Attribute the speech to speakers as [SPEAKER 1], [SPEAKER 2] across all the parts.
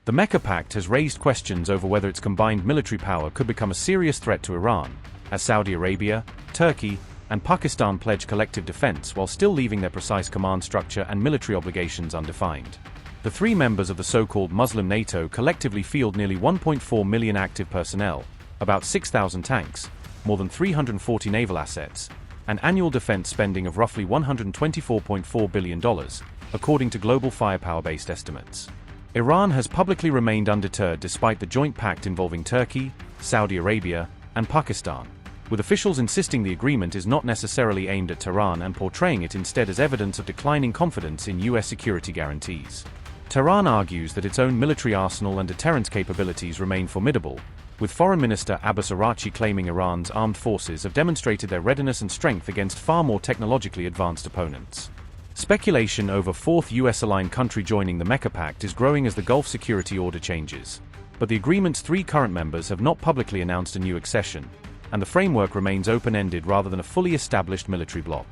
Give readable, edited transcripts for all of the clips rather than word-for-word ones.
[SPEAKER 1] The Mecca Pact has raised questions over whether its combined military power could become a serious threat to Iran, as Saudi Arabia, Turkey, and Pakistan pledge collective defense while still leaving their precise command structure and military obligations undefined. The three members of the so-called Muslim NATO collectively field nearly 1.4 million active personnel, about 6,000 tanks, more than 340 naval assets, and annual defense spending of roughly $124.4 billion, according to global firepower-based estimates. Iran has publicly remained undeterred despite the joint pact involving Turkey, Saudi Arabia, and Pakistan, with officials insisting the agreement is not necessarily aimed at Tehran and portraying it instead as evidence of declining confidence in U.S. security guarantees. Tehran argues that its own military arsenal and deterrence capabilities remain formidable, with Foreign Minister Abbas Araghchi claiming Iran's armed forces have demonstrated their readiness and strength against far more technologically advanced opponents. Speculation over fourth U.S.-aligned country joining the Mecca Pact is growing as the Gulf Security Order changes, but the agreement's three current members have not publicly announced a new accession, and the framework remains open-ended rather than a fully established military bloc.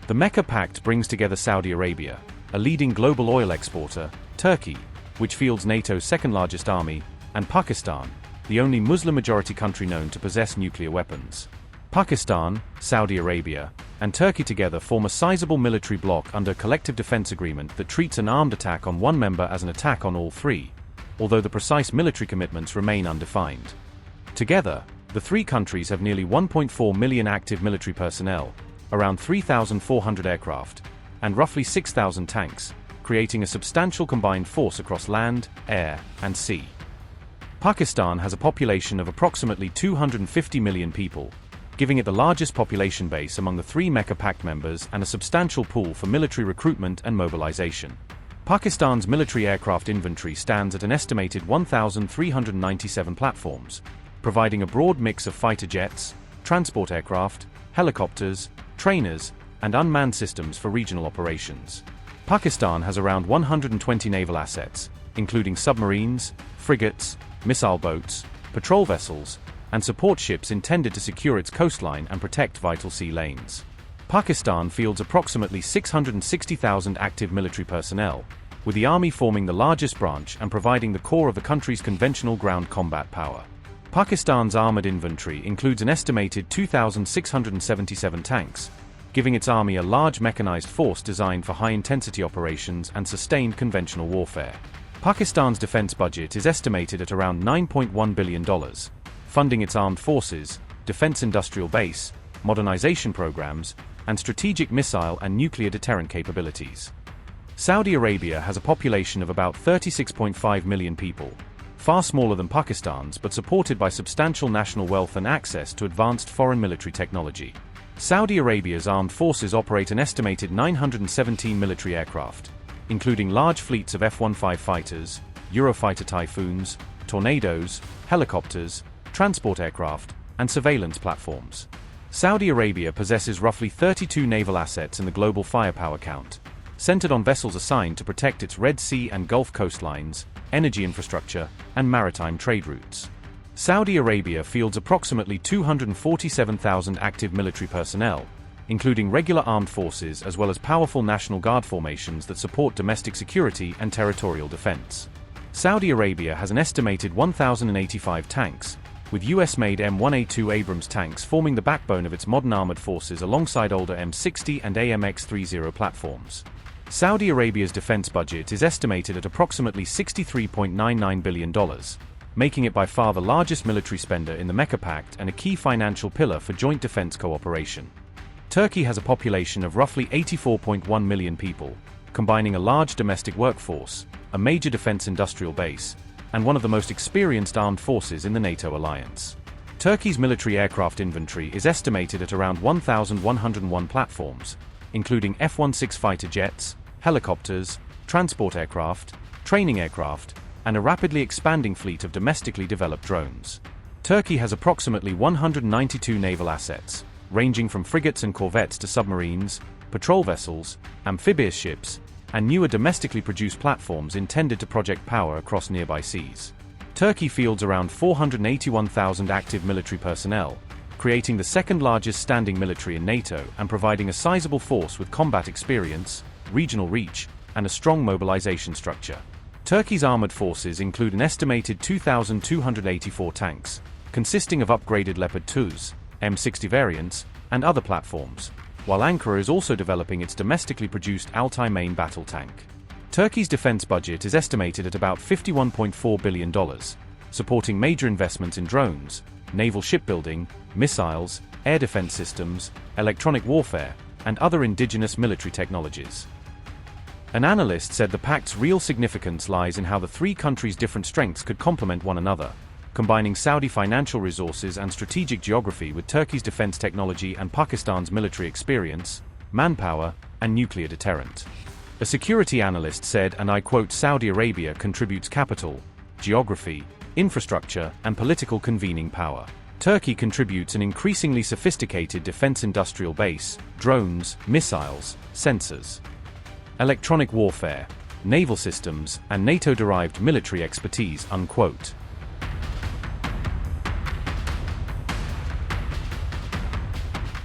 [SPEAKER 1] The Mecca Pact brings together Saudi Arabia, a leading global oil exporter, Turkey, which fields NATO's second-largest army, and Pakistan, the only Muslim-majority country known to possess nuclear weapons. Pakistan, Saudi Arabia, and Turkey together form a sizable military bloc under a collective defense agreement that treats an armed attack on one member as an attack on all three, although the precise military commitments remain undefined. Together, the three countries have nearly 1.4 million active military personnel, around 3,400 aircraft, and roughly 6,000 tanks, creating a substantial combined force across land, air, and sea. Pakistan has a population of approximately 250 million people, giving it the largest population base among the three Mecca Pact members and a substantial pool for military recruitment and mobilization. Pakistan's military aircraft inventory stands at an estimated 1,397 platforms, providing a broad mix of fighter jets, transport aircraft, helicopters, trainers, and unmanned systems for regional operations. Pakistan has around 120 naval assets, including submarines, frigates, missile boats, patrol vessels, and support ships intended to secure its coastline and protect vital sea lanes. Pakistan fields approximately 660,000 active military personnel, with the army forming the largest branch and providing the core of the country's conventional ground combat power. Pakistan's armored inventory includes an estimated 2,677 tanks, giving its army a large mechanized force designed for high-intensity operations and sustained conventional warfare. Pakistan's defense budget is estimated at around $9.1 billion, funding its armed forces, defense industrial base, modernization programs, and strategic missile and nuclear deterrent capabilities. Saudi Arabia has a population of about 36.5 million people, far smaller than Pakistan's but supported by substantial national wealth and access to advanced foreign military technology. Saudi Arabia's armed forces operate an estimated 917 military aircraft, including large fleets of F-15 fighters, Eurofighter Typhoons, Tornadoes, helicopters, transport aircraft, and surveillance platforms. Saudi Arabia possesses roughly 32 naval assets in the global firepower count, centered on vessels assigned to protect its Red Sea and Gulf coastlines, energy infrastructure, and maritime trade routes. Saudi Arabia fields approximately 247,000 active military personnel, including regular armed forces as well as powerful National Guard formations that support domestic security and territorial defense. Saudi Arabia has an estimated 1,085 tanks, with US-made M1A2 Abrams tanks forming the backbone of its modern armored forces alongside older M60 and AMX-30 platforms. Saudi Arabia's defense budget is estimated at approximately $63.99 billion, making it by far the largest military spender in the Mecca Pact and a key financial pillar for joint defense cooperation. Turkey has a population of roughly 84.1 million people, combining a large domestic workforce, a major defense industrial base, and one of the most experienced armed forces in the NATO alliance. Turkey's military aircraft inventory is estimated at around 1,101 platforms, including F-16 fighter jets, helicopters, transport aircraft, training aircraft, and a rapidly expanding fleet of domestically developed drones. Turkey has approximately 192 naval assets, ranging from frigates and corvettes to submarines, patrol vessels, amphibious ships, and newer domestically produced platforms intended to project power across nearby seas. Turkey fields around 481,000 active military personnel, creating the second-largest standing military in NATO and providing a sizable force with combat experience, regional reach, and a strong mobilization structure. Turkey's armored forces include an estimated 2,284 tanks, consisting of upgraded Leopard 2s, M60 variants, and other platforms, while Ankara is also developing its domestically produced Altay main battle tank. Turkey's defense budget is estimated at about $51.4 billion, supporting major investments in drones, naval shipbuilding, missiles, air defense systems, electronic warfare, and other indigenous military technologies. An analyst said the pact's real significance lies in how the three countries' different strengths could complement one another, combining Saudi financial resources and strategic geography with Turkey's defense technology and Pakistan's military experience, manpower, and nuclear deterrent. A security analyst said, and I quote, "Saudi Arabia contributes capital, geography, infrastructure, and political convening power. Turkey contributes an increasingly sophisticated defense industrial base, drones, missiles, sensors, electronic warfare, naval systems, and NATO-derived military expertise," unquote.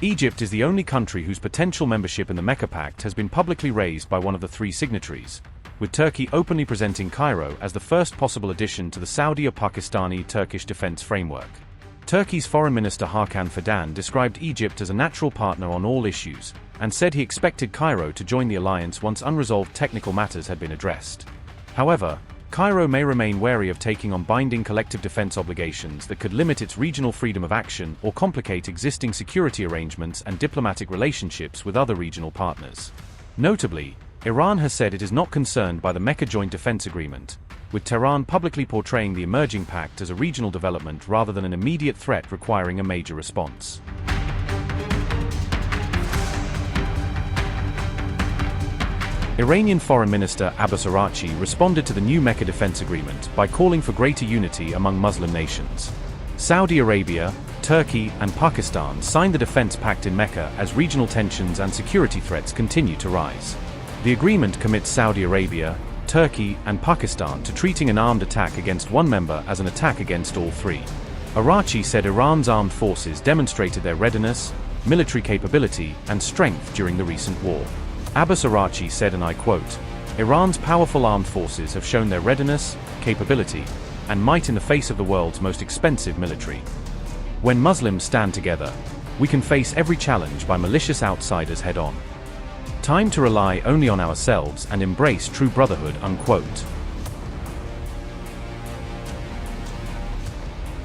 [SPEAKER 1] Egypt is the only country whose potential membership in the Mecca Pact has been publicly raised by one of the three signatories, with Turkey openly presenting Cairo as the first possible addition to the Saudi or Pakistani-Turkish defense framework. Turkey's Foreign Minister Hakan Fidan described Egypt as a natural partner on all issues, and said he expected Cairo to join the alliance once unresolved technical matters had been addressed. However, Cairo may remain wary of taking on binding collective defense obligations that could limit its regional freedom of action or complicate existing security arrangements and diplomatic relationships with other regional partners. Notably, Iran has said it is not concerned by the Mecca Joint Defense Agreement, with Tehran publicly portraying the emerging pact as a regional development rather than an immediate threat requiring a major response. Iranian Foreign Minister Abbas Araghchi responded to the new Mecca Defense Agreement by calling for greater unity among Muslim nations. Saudi Arabia, Turkey, and Pakistan signed the defense pact in Mecca as regional tensions and security threats continue to rise. The agreement commits Saudi Arabia, Turkey, and Pakistan to treating an armed attack against one member as an attack against all three. Araghchi said Iran's armed forces demonstrated their readiness, military capability, and strength during the recent war. Abbas Araghchi said, and I quote, "Iran's powerful armed forces have shown their readiness, capability, and might in the face of the world's most expensive military. When Muslims stand together, we can face every challenge by malicious outsiders head-on. Time to rely only on ourselves and embrace true brotherhood," unquote.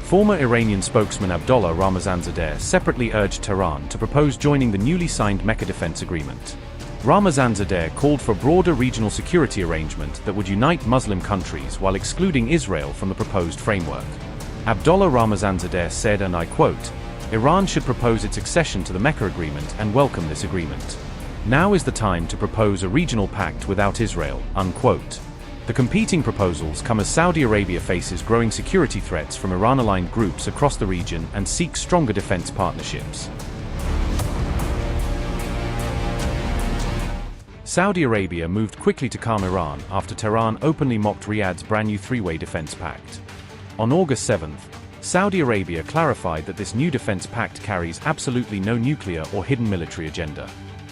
[SPEAKER 1] Former Iranian spokesman Abdollah Ramazanzadeh separately urged Tehran to propose joining the newly signed Mecca Defense Agreement. Ramazanzadeh called for a broader regional security arrangement that would unite Muslim countries while excluding Israel from the proposed framework. Abdollah Ramazanzadeh said, and I quote, "Iran should propose its accession to the Mecca Agreement and welcome this agreement. Now is the time to propose a regional pact without Israel," unquote. The competing proposals come as Saudi Arabia faces growing security threats from Iran-aligned groups across the region and seeks stronger defense partnerships. Saudi Arabia moved quickly to calm Iran after Tehran openly mocked Riyadh's brand new three-way defense pact. On August 7th, Saudi Arabia clarified that this new defense pact carries absolutely no nuclear or hidden military agenda.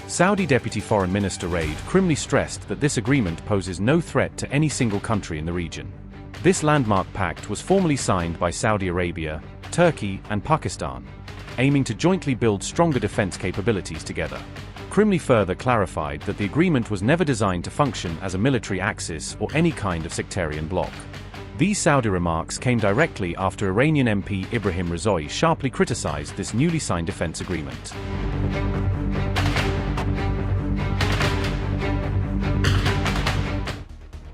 [SPEAKER 1] Saudi Deputy Foreign Minister Raid Krimli stressed that this agreement poses no threat to any single country in the region. This landmark pact was formally signed by Saudi Arabia, Turkey, and Pakistan, aiming to jointly build stronger defense capabilities together. Krimli further clarified that the agreement was never designed to function as a military axis or any kind of sectarian bloc. These Saudi remarks came directly after Iranian MP Ibrahim Razoui sharply criticized this newly signed defense agreement.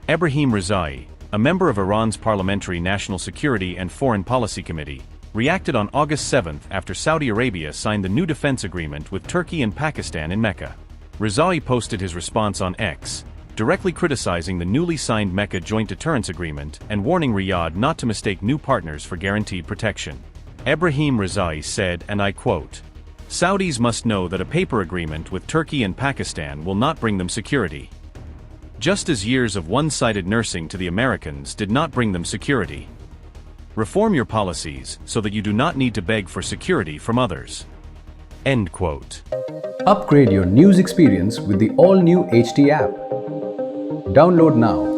[SPEAKER 1] Ibrahim Razoui, a member of Iran's Parliamentary National Security and Foreign Policy Committee, reacted on August 7 after Saudi Arabia signed the new defense agreement with Turkey and Pakistan in Mecca. Razoui posted his response on X, directly criticizing the newly signed Mecca Joint Deterrence Agreement and warning Riyadh not to mistake new partners for guaranteed protection. Ibrahim Razoui said, and I quote, "Saudis must know that a paper agreement with Turkey and Pakistan will not bring them security. Just as years of one-sided nursing to the Americans did not bring them security. Reform your policies so that you do not need to beg for security from others." End quote.
[SPEAKER 2] Upgrade your news experience with the all-new HD app. Download now.